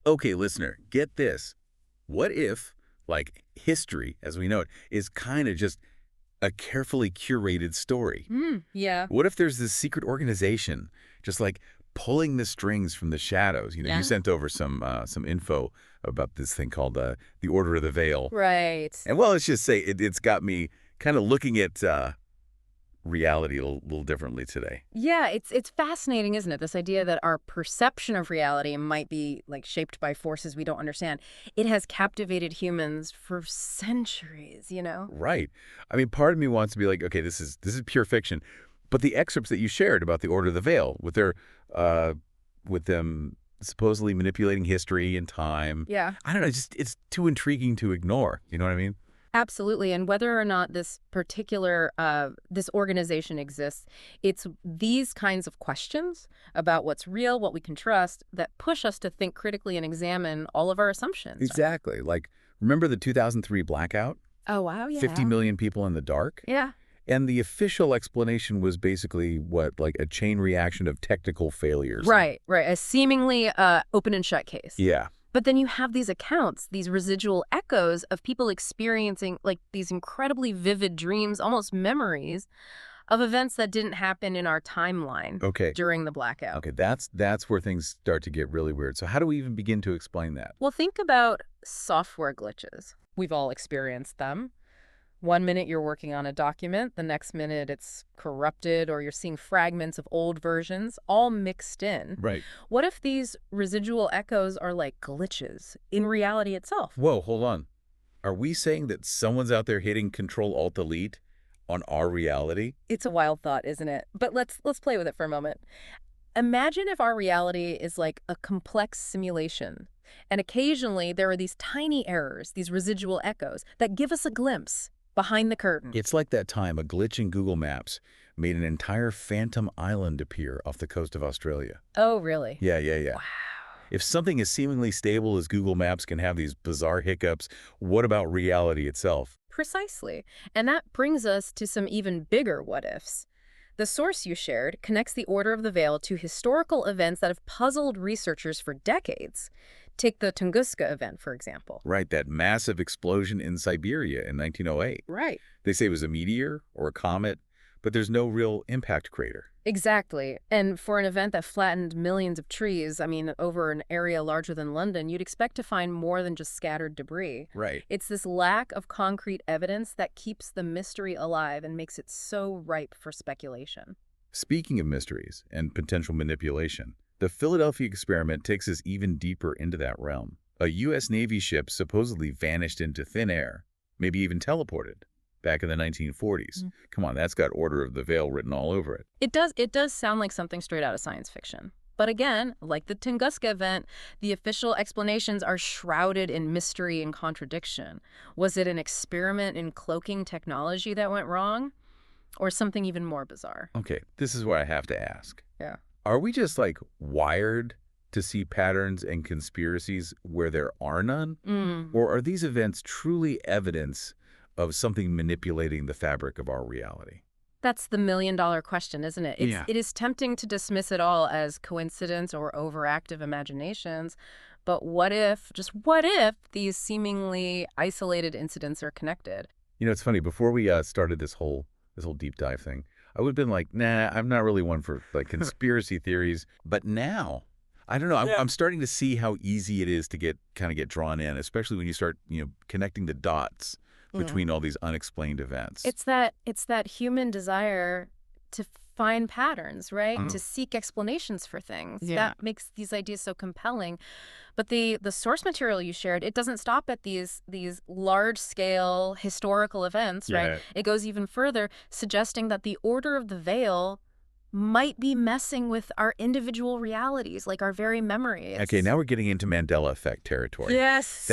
Okay, listener, get this. What if, like, history, as we know it, is kind of just a carefully curated story? Yeah. What if there's this secret organization just like pulling the strings from the shadows? You Yeah. sent over some info about this thing called the Order of the Veil. Right. And well, let's just say it's got me kind of looking at reality a little differently today. Yeah, it's fascinating, isn't it? This idea that our perception of reality might be like shaped by forces we don't understand. It has captivated humans for centuries, you know? Right. I mean, part of me wants to be like, okay, this is pure fiction, but the excerpts that you shared about the Order of the Veil, uh, with them supposedly manipulating history and time, Yeah. I don't know, it's too intriguing to ignore. You know what I mean? Absolutely. And whether or not this particular this organization exists, it's these kinds of questions about what's real, what we can trust, that push us to think critically and examine all of our assumptions. Exactly. Like, remember the 2003 blackout? Oh, wow, 50 yeah. million people in the dark? Yeah. And the official explanation was basically what, like a chain reaction of technical failures. Right, right. A seemingly open and shut case. Yeah. But then you have these accounts, these residual echoes of people experiencing like these incredibly vivid dreams, almost memories of events that didn't happen in our timeline Okay. during the blackout. Okay, that's where things start to get really weird. So how do we even begin to explain that? Well, think about software glitches. We've all experienced them. One minute you're working on a document, the next minute it's corrupted, or you're seeing fragments of old versions, all mixed in. Right. What if these residual echoes are like glitches in reality itself? Whoa, hold on. Are we saying that someone's out there hitting Control-Alt-Delete on our reality? It's a wild thought, isn't it? But let's play with it for a moment. Imagine if our reality is like a complex simulation, and occasionally there are these tiny errors, these residual echoes, that give us a glimpse behind the curtain. It's like that time a glitch in Google Maps made an entire phantom island appear off the coast of Australia. Oh, really? Yeah. Wow. If something as seemingly stable as Google Maps can have these bizarre hiccups, what about reality itself? Precisely. And that brings us to some even bigger what-ifs. The source you shared connects the Order of the Veil to historical events that have puzzled researchers for decades. Take the Tunguska event, for example. Right, that massive explosion in Siberia in 1908. Right. They say it was a meteor or a comet, but there's no real impact crater. Exactly. And for an event that flattened millions of trees, I mean, over an area larger than London, you'd expect to find more than just scattered debris. Right. It's this lack of concrete evidence that keeps the mystery alive and makes it so ripe for speculation. Speaking of mysteries and potential manipulation, the Philadelphia experiment takes us even deeper into that realm. A U.S. Navy ship supposedly vanished into thin air, maybe even teleported, back in the 1940s. Come on, that's got Order of the Veil written all over it. It does sound like something straight out of science fiction. But again, like the Tunguska event, the official explanations are shrouded in mystery and contradiction. Was it an experiment in cloaking technology that went wrong? Or something even more bizarre? Okay, this is what I have to ask. Yeah. Are we just like wired to see patterns and conspiracies where there are none? Or are these events truly evidence of something manipulating the fabric of our reality? That's the million-dollar question, isn't it? Yeah. It is tempting to dismiss it all as coincidence or overactive imaginations. But what if, just what if, these seemingly isolated incidents are connected? You know, it's funny. Before we started this whole deep dive thing, I would have been like, nah, I'm not really one for like conspiracy theories. But now, I don't know. I'm starting to see how easy it is to get drawn in, especially when you start, connecting the dots between all these unexplained events. It's that human desire to find patterns, right? To seek explanations for things. Yeah. That makes these ideas so compelling. But the source material you shared, it doesn't stop at these large-scale historical events, right? Yeah. It goes even further, suggesting that the Order of the Veil might be messing with our individual realities, like our very memory. Okay, now we're getting into Mandela Effect territory. Yes.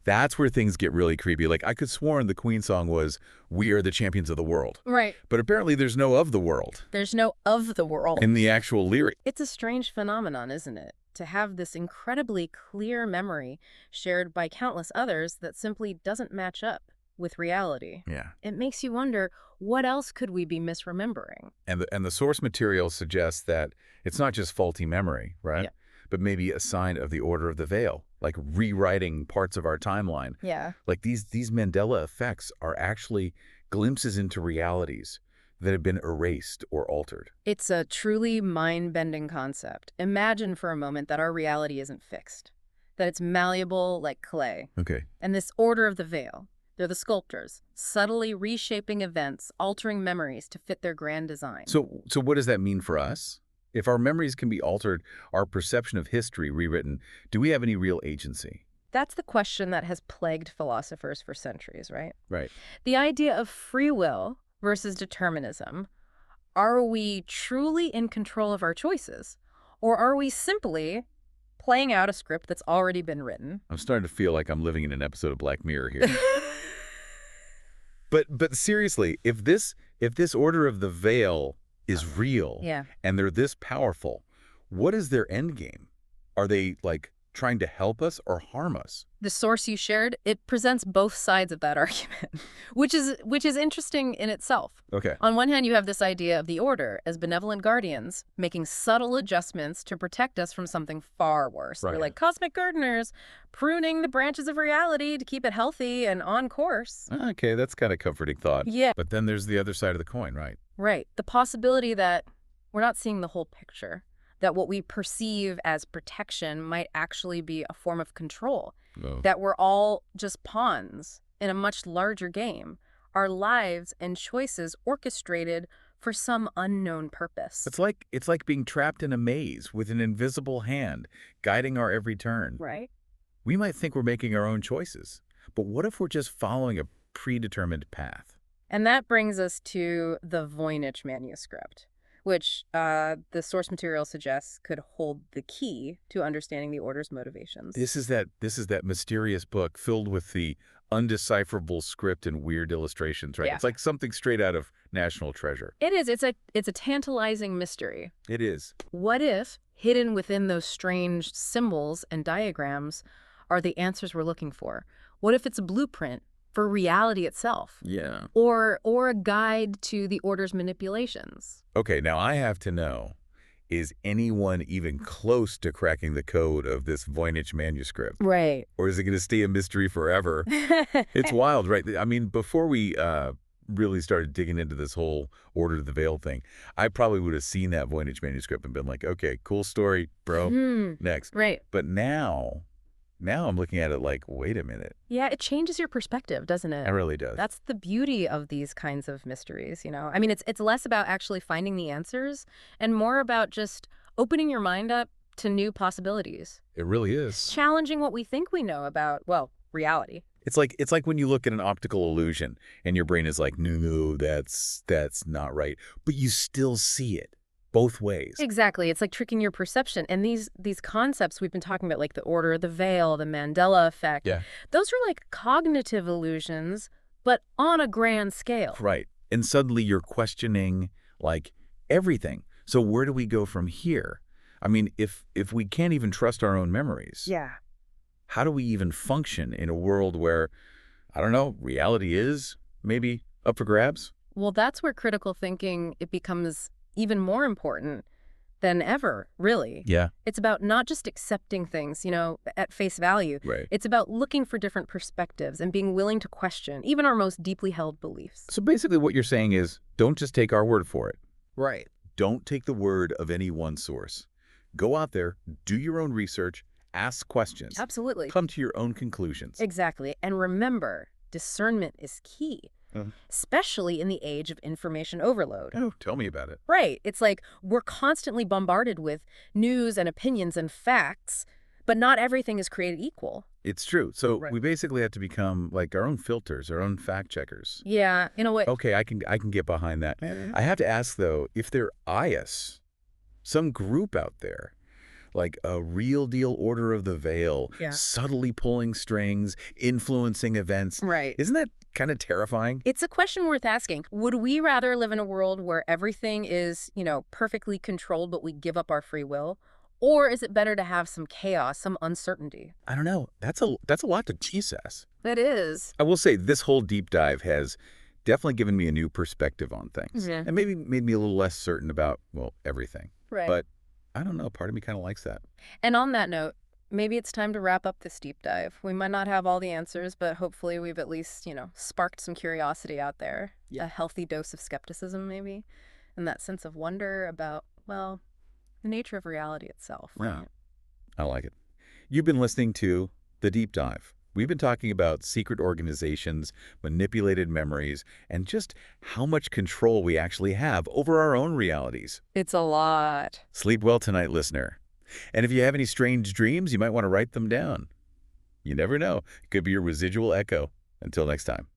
That's where things get really creepy. Like, I could sworn the Queen song was, "We are the champions of the world." Right. But apparently there's no of the world There's no of the world. in the actual lyric. It's a strange phenomenon, isn't it? To have this incredibly clear memory shared by countless others that simply doesn't match up with reality. Yeah. It makes you wonder, what else could we be misremembering? And the source material suggests that it's not just faulty memory, right? Yeah. But maybe a sign of the Order of the Veil, like rewriting parts of our timeline. Yeah. Like these Mandela effects are actually glimpses into realities that have been erased or altered. It's a truly mind-bending concept. Imagine for a moment that our reality isn't fixed, that it's malleable like clay. Okay. And this Order of the Veil, they're the sculptors, subtly reshaping events, altering memories to fit their grand design. So what does that mean for us? If our memories can be altered, our perception of history rewritten, do we have any real agency? That's the question that has plagued philosophers for centuries, right? Right. The idea of free will versus determinism. Are we truly in control of our choices? Or are we simply playing out a script that's already been written? I'm starting to feel like I'm living in an episode of Black Mirror here. But seriously, if this Order of the Veil is real Yeah. and they're this powerful, what is their end game? Are they like trying to help us or harm us? The source you shared, it presents both sides of that argument, which is interesting in itself. Okay. On one hand, you have this idea of the Order as benevolent guardians, making subtle adjustments to protect us from something far worse. Right. They're like cosmic gardeners, pruning the branches of reality to keep it healthy and on course. Okay, that's kind of comforting thought. Yeah. But then there's the other side of the coin, right? Right. The possibility that we're not seeing the whole picture, that what we perceive as protection might actually be a form of control, Oh. that we're all just pawns in a much larger game, our lives and choices orchestrated for some unknown purpose. It's like being trapped in a maze with an invisible hand guiding our every turn. Right. We might think we're making our own choices, but what if we're just following a predetermined path? And that brings us to the Voynich manuscript, which the source material suggests could hold the key to understanding the Order's motivations. This is that mysterious book filled with the undecipherable script and weird illustrations, right? Yeah. It's like something straight out of National Treasure. It is. It's a tantalizing mystery. It is. What if, hidden within those strange symbols and diagrams, are the answers we're looking for? What if it's a blueprint for reality itself? Yeah. Or a guide to the Order's manipulations? Okay, now I have to know, is anyone even close to cracking the code of this Voynich manuscript? Right. Or is it going to stay a mystery forever? It's wild, right? I mean, before we really started digging into this whole Order of the Veil thing, I probably would have seen that Voynich manuscript and been like, okay, cool story, bro. Next. Right. But now I'm looking at it like, wait a minute. Yeah, it changes your perspective, doesn't it? It really does. That's the beauty of these kinds of mysteries, you know? I mean, it's less about actually finding the answers and more about just opening your mind up to new possibilities. It really is. Challenging what we think we know about, well, reality. It's like when you look at an optical illusion and your brain is like, no, that's not right. But you still see it both ways. Exactly. It's like tricking your perception. And these concepts we've been talking about, like the Order of the Veil, the Mandela Effect, Yeah. those are like cognitive illusions, but on a grand scale. Right. And suddenly you're questioning like everything. So where do we go from here? I mean, if we can't even trust our own memories, Yeah. how do we even function in a world where, I don't know, reality is maybe up for grabs? Well, that's where critical thinking, it becomes even more important than ever, really. Yeah. It's about not just accepting things, you know, at face value. Right. It's about looking for different perspectives and being willing to question even our most deeply held beliefs. So basically what you're saying is don't just take our word for it. Right. Don't take the word of any one source. Go out there, do your own research, ask questions. Absolutely. Come to your own conclusions. Exactly. And remember, discernment is key, especially in the age of information overload. Oh, tell me about it. Right. It's like we're constantly bombarded with news and opinions and facts, but not everything is created equal. It's true. So Right. we basically have to become like our own filters, our own fact checkers. Yeah, in a way. Okay, I can get behind that. I have to ask though, if they're IS, some group out there, like a real deal Order of the Veil, Yeah. subtly pulling strings, influencing events, Right. isn't that kind of terrifying? It's a question worth asking. Would we rather live in a world where everything is, you know, perfectly controlled, but we give up our free will? Or is it better to have some chaos, some uncertainty? I don't know. That's a lot to Jesus. It is. I will say this whole deep dive has definitely given me a new perspective on things. Yeah. And maybe made me a little less certain about, well, everything. Right. But I don't know. Part of me kind of likes that. And on that note, Maybe it's time to wrap up this deep dive. We might not have all the answers, but hopefully we've at least, sparked some curiosity out there. Yeah. A healthy dose of skepticism, maybe, and that sense of wonder about, well, the nature of reality itself, Yeah. right? I like it. You've been listening to The Deep Dive. We've been talking about secret organizations, manipulated memories, and just how much control we actually have over our own realities. It's a lot. Sleep well tonight, listener. And if you have any strange dreams, you might want to write them down. You never know. It could be your residual echo. Until next time.